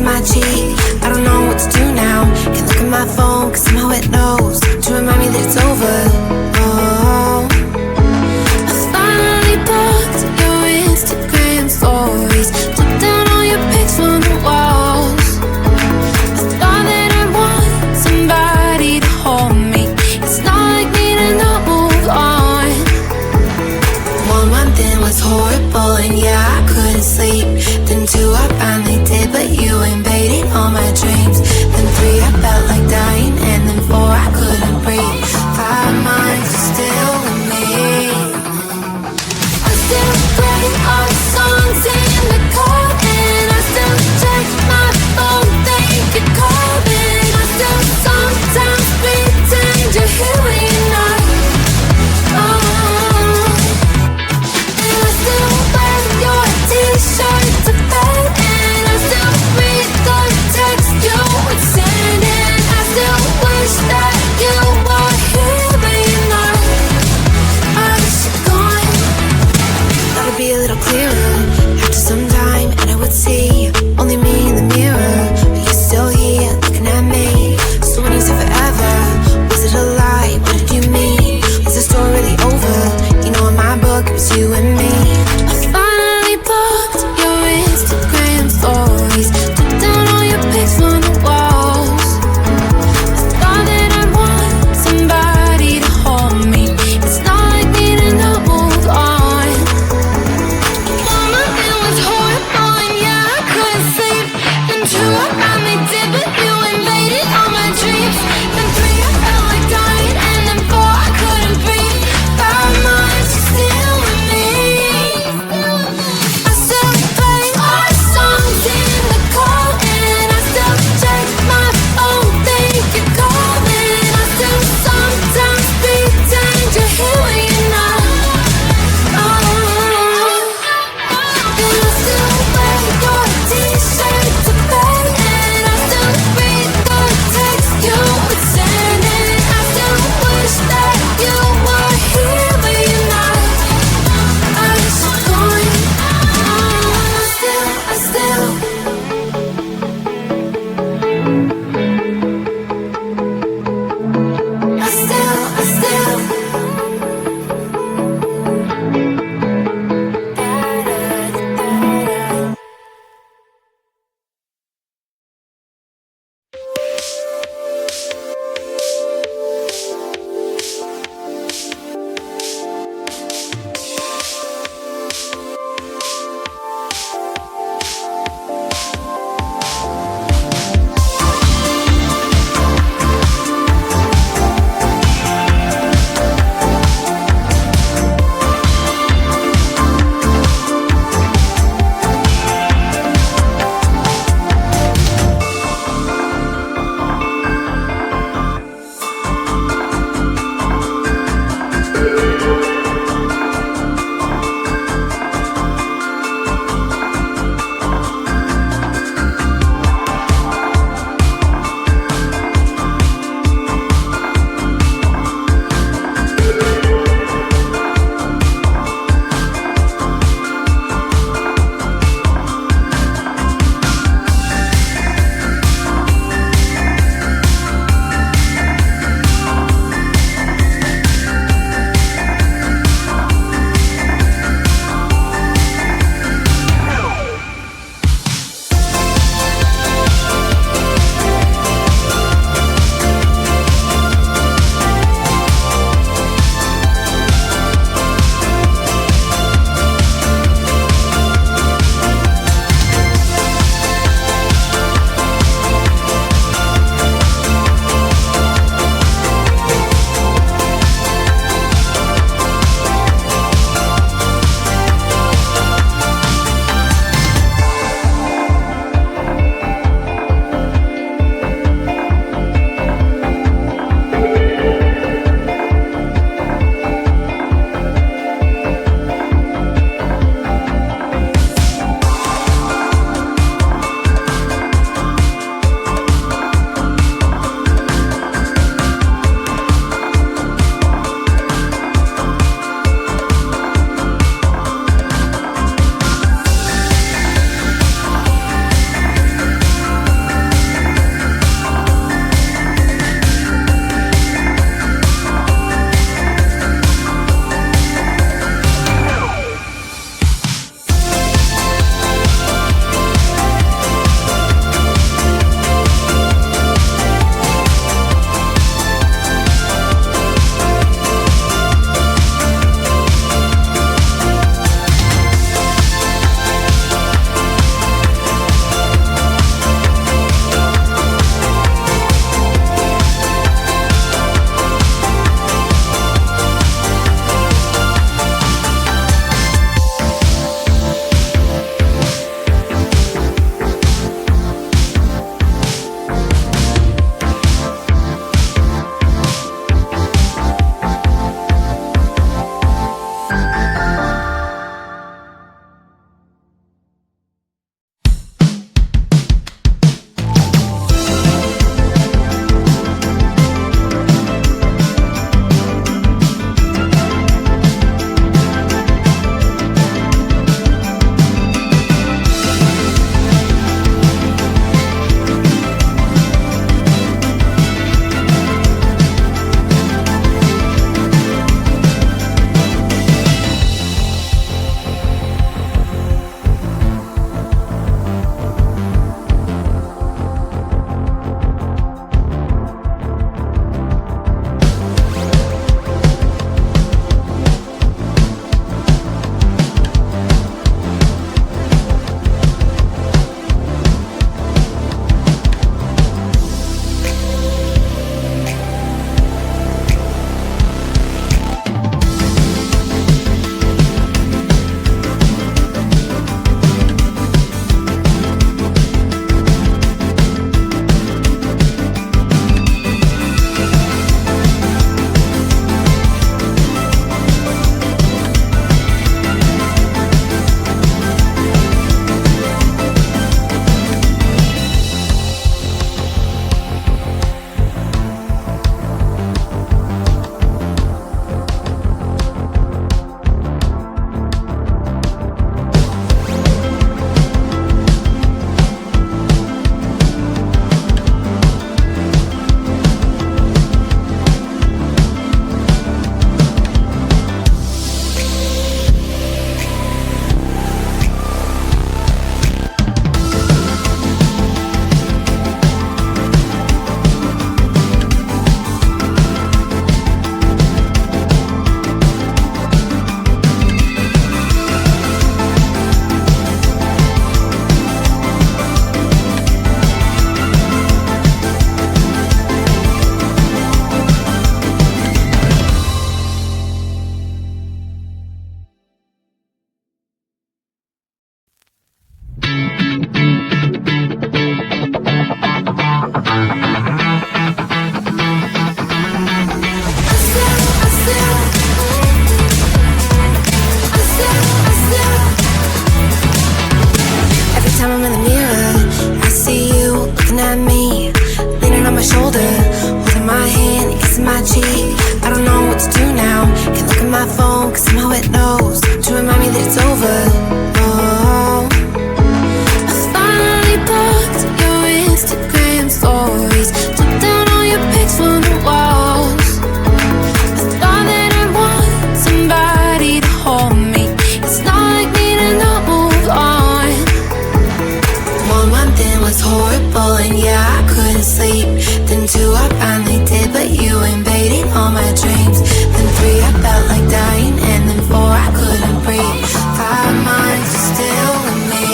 kissing my cheek. I don't know what to do now. Can't look at my phone, cause somehow it knows to remind me that it's over. Oh, I finally blocked your Instagram stories, took down all your pics from the walls. I thought that I want somebody to hold me. It's not like me to not move on. 1 month in was horrible, and yeah, I couldn't sleep. Then 2, I finally did, but you invaded all my dreams. Then 3, I felt like dying, and then 4, I couldn't breathe. 5 months, you're still with me. I still play all the songs in the car, and I still check my phone, think you're calling. I still sometimes pretend you're here when you're not. And I still wear your t-shirt to bed, and I still read the text you would send, and I still wish that you were here but you're not. I wish you're gone. Thought it'd be a little clearer after some time, and I would see only me in the mirror, but you're still here looking at me. So when you said forever, was it a lie? What did you mean? Was the story really over? You know in my book it was you and me. I finally blocked your Instagram stories, took down all your pics from the walls. I thought that I want somebody to hold me. It's not like me to not move on. 1 month it was horrible, and yeah, I couldn't sleep. Then 2, I finally did, but you invaded all my dreams. Then 3, I felt like dying, and then 4, I couldn't breathe. 5 months, you're still with me. somehow it knows to remind me that it's over. Oh, I finally blocked your Instagram stories, took down all your pics from the walls. I thought that I'd want somebody to hold me. It's not like me to not move on. 1 month in was horrible, and yeah, I couldn't sleep. Then 2, I finally did, but you invaded all my dreams. Then 3, I felt like dying, and then 4, I couldn't breathe. 5 months, you're still with me.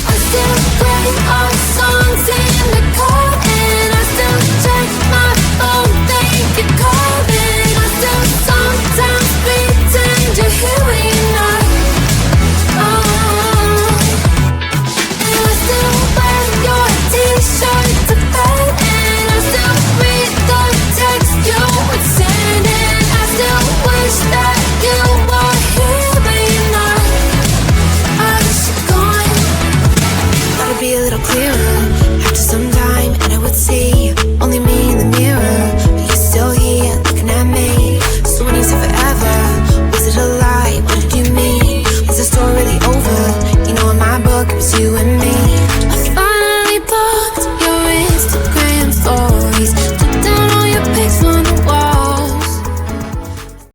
I still play our songs in the car, and I still check my phone, think you're calling. I still sometimes pretend you're here when you're not. And I still wear your t-shirt to bed, and I still read the text you would send, and I still wish that you were here but you're not. I wish you're gone. Thought it'd be a little clearer after some time, and I would see